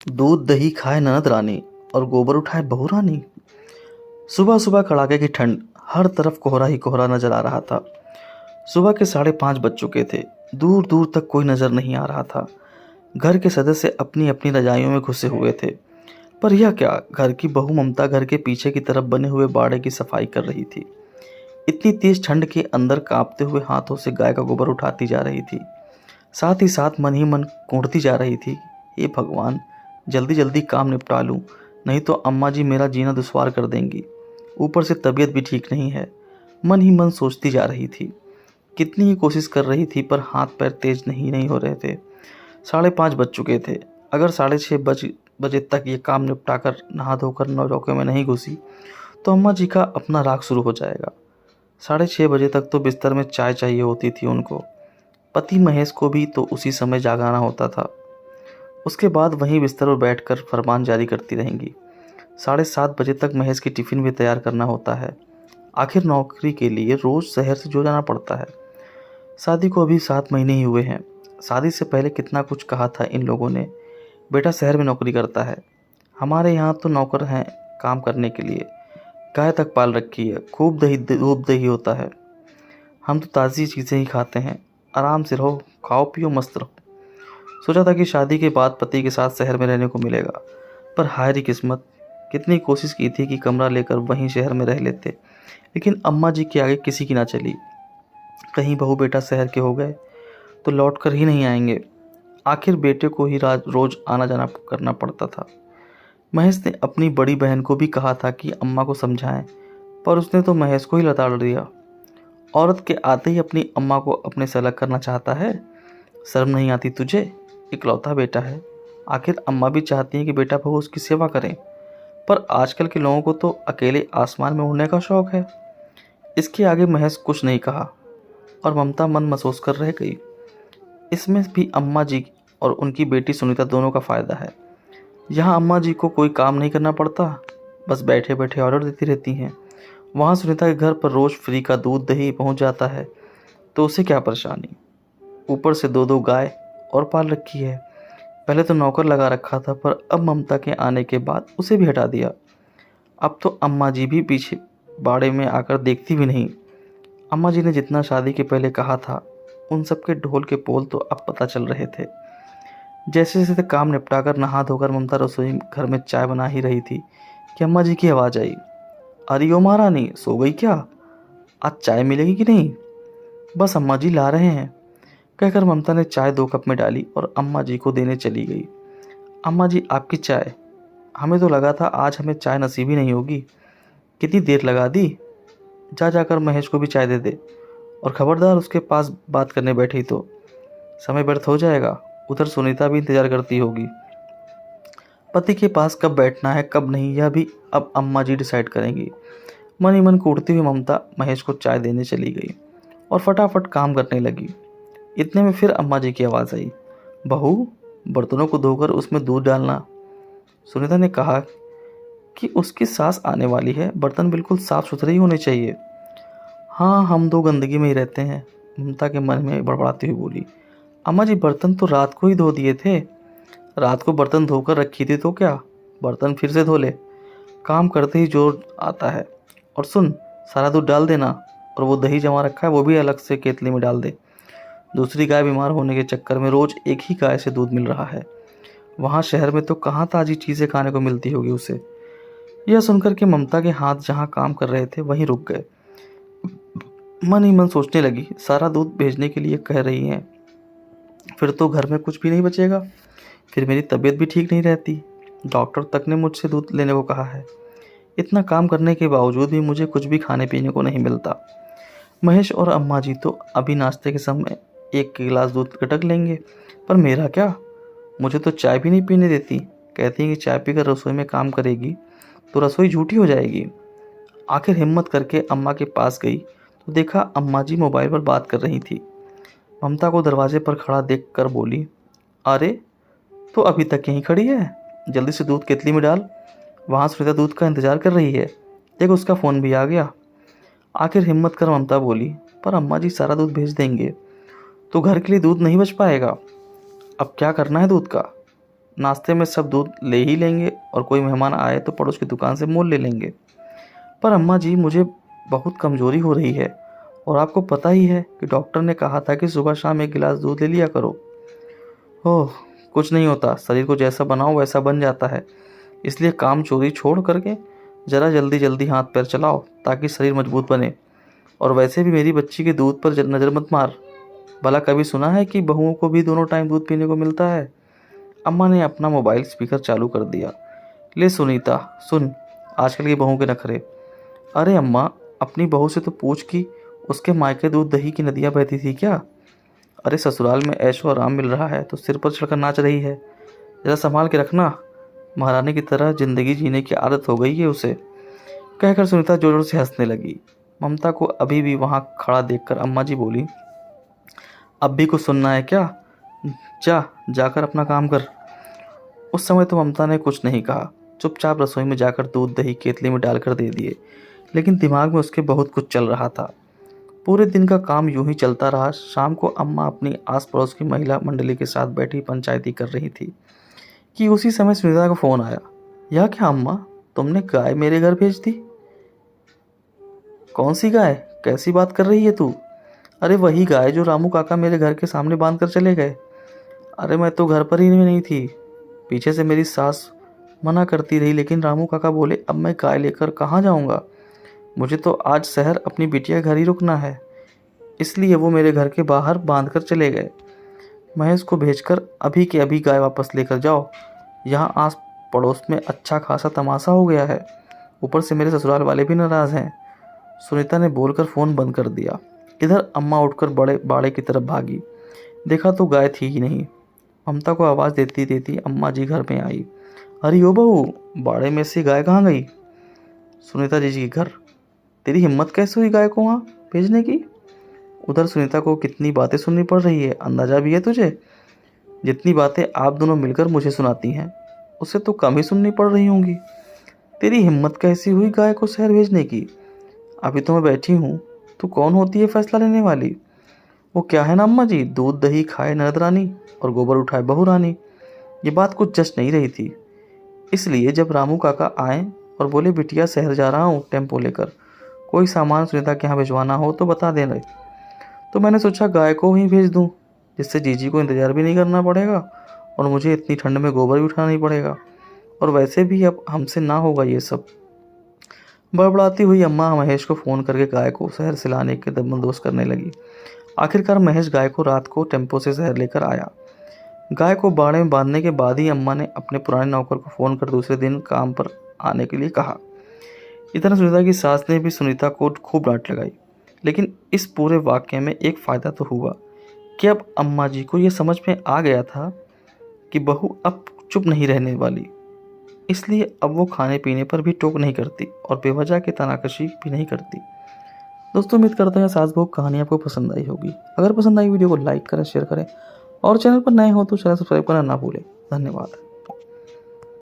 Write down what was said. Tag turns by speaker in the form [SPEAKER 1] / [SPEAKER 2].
[SPEAKER 1] दूध दही खाए ननद रानी और गोबर उठाए बहू रानी। सुबह सुबह कड़ाके की ठंड, हर तरफ कोहरा ही कोहरा नजर आ रहा था। सुबह के 5:30 बज चुके थे। दूर दूर तक कोई नजर नहीं आ रहा था। घर के सदस्य अपनी अपनी रजाइयों में घुसे हुए थे। पर यह क्या, घर की बहू ममता घर के पीछे की तरफ बने हुए बाड़े की सफाई कर रही थी। इतनी तेज ठंड के अंदर कांपते हुए हाथों से गाय का गोबर उठाती जा रही थी। साथ ही साथ मन ही मन कोड़ती जा रही थी, हे भगवान, जल्दी जल्दी काम निपटा लूं, नहीं तो अम्मा जी मेरा जीना दुश्वार कर देंगी। ऊपर से तबीयत भी ठीक नहीं है। मन ही मन सोचती जा रही थी। कितनी ही कोशिश कर रही थी पर हाथ पैर तेज नहीं हो रहे थे। 5:30 बज चुके थे। अगर 6:30 बजे तक ये काम निपटाकर नहा धोकर नौरौके में नहीं घुसी तो अम्मा जी का अपना राग शुरू हो जाएगा। 6:30 बजे तक तो बिस्तर में चाय चाहिए होती थी उनको। पति महेश को भी तो उसी समय जागाना होता था। उसके बाद वहीं बिस्तर पर बैठकर फरमान जारी करती रहेंगी। 7:30 बजे तक महेश की टिफिन भी तैयार करना होता है। आखिर नौकरी के लिए रोज शहर से जो जाना पड़ता है। शादी को अभी 7 महीने ही हुए हैं। शादी से पहले कितना कुछ कहा था इन लोगों ने, बेटा शहर में नौकरी करता है, हमारे यहाँ तो नौकर हैं काम करने के लिए, गाय तक पाल रखी है, खूब दूध दही होता है, हम तो ताज़ी चीज़ें ही खाते हैं, आराम से रहो, खाओ पियो मस्त रहो। सोचा था कि शादी के बाद पति के साथ शहर में रहने को मिलेगा, पर हाय री किस्मत, कितनी कोशिश की थी कि कमरा लेकर वहीं शहर में रह लेते, लेकिन अम्मा जी के आगे किसी की ना चली। कहीं बहू बेटा शहर के हो गए तो लौट कर ही नहीं आएंगे। आखिर बेटे को ही रोज आना जाना करना पड़ता था। महेश ने अपनी बड़ी बहन को भी कहा था कि अम्मा को समझाएं, पर उसने तो महेश को ही लताड़ दिया। औरत के आते ही अपनी अम्मा को अपने से अलग करना चाहता है। शर्म नहीं आती तुझे? इकलौता बेटा है, आखिर अम्मा भी चाहती हैं कि बेटा बहू उसकी सेवा करें, पर आजकल के लोगों को तो अकेले आसमान में उड़ने का शौक है। इसके आगे महेश कुछ नहीं कहा और ममता मन महसूस कर रह गई। इसमें भी अम्मा जी और उनकी बेटी सुनीता दोनों का फ़ायदा है। यहाँ अम्मा जी को कोई काम नहीं करना पड़ता, बस बैठे बैठे ऑर्डर देती रहती हैं। वहाँ सुनीता के घर पर रोज़ फ्री का दूध दही पहुँच जाता है, तो उसे क्या परेशानी। ऊपर से 2-2 गाय और पाल रखी है। पहले तो नौकर लगा रखा था, पर अब ममता के आने के बाद उसे भी हटा दिया। अब तो अम्मा जी भी पीछे बाड़े में आकर देखती भी नहीं। अम्मा जी ने जितना शादी के पहले कहा था, उन सब के ढोल के पोल तो अब पता चल रहे थे। जैसे जैसे काम निपटाकर नहा धोकर ममता रसोई घर में चाय बना ही रही थी कि अम्मा जी की आवाज़ आई, अरे ओ महारानी, सो गई क्या? आज चाय मिलेगी कि नहीं? बस अम्मा जी ला रहे हैं, कहकर ममता ने चाय 2 कप में डाली और अम्मा जी को देने चली गई। अम्मा जी आपकी चाय, हमें तो लगा था आज हमें चाय नसीब ही नहीं होगी, कितनी देर लगा दी। जाकर महेश को भी चाय दे दे, और खबरदार उसके पास बात करने बैठी तो समय व्यर्थ हो जाएगा। उधर सुनीता भी इंतजार करती होगी। पति के पास कब बैठना है कब नहीं, यह भी अब अम्मा जी डिसाइड करेंगी। मन ही मन कूटती हुई ममता महेश को चाय देने चली गई और फटाफट काम करने लगी। इतने में फिर अम्मा जी की आवाज़ आई, बहू, बर्तनों को धोकर उसमें दूध डालना। सुनीता ने कहा कि उसकी सास आने वाली है, बर्तन बिल्कुल साफ सुथरे ही होने चाहिए। हाँ, हम 2 गंदगी में ही रहते हैं, ममता के मन में बड़बड़ाती हुई बोली। अम्मा जी बर्तन तो रात को ही धो दिए थे। रात को बर्तन धोकर रखी थी तो क्या, बर्तन फिर से धो ले, काम करते ही जोर आता है। और सुन, सारा दूध डाल देना, और वो दही जमा रखा है वो भी अलग से केतली में डाल दे। दूसरी गाय बीमार होने के चक्कर में रोज एक ही गाय से दूध मिल रहा है। वहाँ शहर में तो कहाँ ताज़ी चीज़ें खाने को मिलती होगी उसे। यह सुनकर के ममता के हाथ जहाँ काम कर रहे थे वहीं रुक गए। मन ही मन सोचने लगी, सारा दूध भेजने के लिए कह रही हैं, फिर तो घर में कुछ भी नहीं बचेगा, फिर मेरी तबीयत भी ठीक नहीं रहती। डॉक्टर तक ने मुझसे दूध लेने को कहा है। इतना काम करने के बावजूद भी मुझे कुछ भी खाने पीने को नहीं मिलता। महेश और अम्मा जी तो अभी नाश्ते के समय 1 गिलास दूध गटक लेंगे, पर मेरा क्या, मुझे तो चाय भी नहीं पीने देती। कहती हैं कि चाय पीकर रसोई में काम करेगी तो रसोई झूठी हो जाएगी। आखिर हिम्मत करके अम्मा के पास गई तो देखा अम्मा जी मोबाइल पर बात कर रही थी। ममता को दरवाजे पर खड़ा देखकर बोली, अरे तो अभी तक यहीं खड़ी है, जल्दी से दूध केतली में डाल, वहाँ सुनीता दूध का इंतजार कर रही है, देख उसका फ़ोन भी आ गया। आखिर हिम्मत कर ममता बोली, पर अम्मा जी सारा दूध भेज देंगे तो घर के लिए दूध नहीं बच पाएगा, अब क्या करना है दूध का? नाश्ते में सब दूध ले ही लेंगे और कोई मेहमान आए तो पड़ोस की दुकान से मोल ले लेंगे। पर अम्मा जी, मुझे बहुत कमज़ोरी हो रही है और आपको पता ही है कि डॉक्टर ने कहा था कि सुबह शाम 1 गिलास दूध ले लिया करो। ओह, कुछ नहीं होता, शरीर को जैसा बनाओ वैसा बन जाता है। इसलिए काम चोरी छोड़ करके ज़रा जल्दी जल्दी हाथ पैर चलाओ ताकि शरीर मजबूत बने। और वैसे भी मेरी बच्ची के दूध पर नज़र मत मार। भला कभी सुना है कि बहुओं को भी दोनों टाइम दूध पीने को मिलता है? अम्मा ने अपना मोबाइल स्पीकर चालू कर दिया। ले सुनीता, सुन आजकल की बहू के नखरे। अरे अम्मा, अपनी बहू से तो पूछ कि उसके मायके दूध दही की नदियाँ बहती थी क्या? अरे ससुराल में ऐशो आराम मिल रहा है तो सिर पर चढ़कर नाच रही है। ज़रा संभाल के रखना, महारानी की तरह ज़िंदगी जीने की आदत हो गई है उसे। कहकर सुनीता जोर जोर से हंसने लगी। ममता को अभी भी वहाँ खड़ा देखकर अम्मा जी बोली, अब भी कुछ सुनना है क्या? जाकर अपना काम कर। उस समय तो ममता ने कुछ नहीं कहा, चुपचाप रसोई में जाकर दूध दही केतली में डालकर दे दिए। लेकिन दिमाग में उसके बहुत कुछ चल रहा था। पूरे दिन का काम यूं ही चलता रहा। शाम को अम्मा अपनी आस पड़ोस की महिला मंडली के साथ बैठी पंचायती कर रही थी कि उसी समय सुनीता का फ़ोन आया। यह क्या अम्मा, तुमने गाय मेरे घर भेज दी? कौन सी गाय? कैसी बात कर रही है तू? अरे वही गाय जो रामू काका मेरे घर के सामने बांध कर चले गए। अरे मैं तो घर पर ही नहीं थी। पीछे से मेरी सास मना करती रही लेकिन रामू काका बोले अब मैं गाय लेकर कहाँ जाऊँगा। मुझे तो आज शहर अपनी बिटिया घर ही रुकना है, इसलिए वो मेरे घर के बाहर बांध कर चले गए। महेश को भेजकर अभी के अभी गाय वापस लेकर जाओ। यहाँ आस पड़ोस में अच्छा खासा तमाशा हो गया है। ऊपर से मेरे ससुराल वाले भी नाराज़ हैं। सुनीता ने बोलकर फ़ोन बंद कर दिया। इधर अम्मा उठकर बड़े बाड़े की तरफ भागी। देखा तो गाय थी ही नहीं। ममता को आवाज़ देती देती अम्मा जी घर में आई। अरे ओ बहू, बाड़े में से गाय कहाँ गई? सुनीता जी के घर। तेरी हिम्मत कैसे हुई गाय को वहाँ भेजने की? उधर सुनीता को कितनी बातें सुननी पड़ रही है, अंदाज़ा भी है तुझे? जितनी बातें आप दोनों मिलकर मुझे सुनाती हैं उससे तो कम ही सुननी पड़ रही होंगी। तेरी हिम्मत कैसी हुई गाय को शहर भेजने की? अभी तो मैं बैठी हूँ, तो कौन होती है फैसला लेने वाली? वो क्या है ना अम्मा जी, दूध दही खाए ननद रानी और गोबर उठाए बहू रानी। ये बात कुछ जच नहीं रही थी। इसलिए जब रामू काका आए और बोले बिटिया शहर जा रहा हूँ टेम्पो लेकर, कोई सामान सुनीता के यहाँ भिजवाना हो तो बता देना, तो मैंने सोचा गाय को ही भेज दूँ, जिससे जीजी को इंतज़ार भी नहीं करना पड़ेगा और मुझे इतनी ठंड में गोबर भी उठाना नहीं पड़ेगा। और वैसे भी अब हमसे ना होगा ये सब। बड़बड़ाती हुई अम्मा महेश को फ़ोन करके गाय को शहर से लाने के बंदोबस्त करने लगी। आखिरकार महेश गाय को रात को टेम्पो से शहर लेकर आया। गाय को बाड़े में बांधने के बाद ही अम्मा ने अपने पुराने नौकर को फ़ोन कर दूसरे दिन काम पर आने के लिए कहा। इतना सुनीता की सास ने भी सुनीता को खूब डांट लगाई। लेकिन इस पूरे वाक़ये में एक फ़ायदा तो हुआ कि अब अम्मा जी को ये समझ में आ गया था कि बहू अब चुप नहीं रहने वाली। इसलिए अब वो खाने पीने पर भी टोक नहीं करती और बेवजह की तनाकशी भी नहीं करती। दोस्तों, उम्मीद करते हैं सास बहू कहानी आपको पसंद आई होगी। अगर पसंद आई वीडियो को लाइक करें, शेयर करें और चैनल पर नए हो तो चैनल सब्सक्राइब करना ना भूलें। धन्यवाद।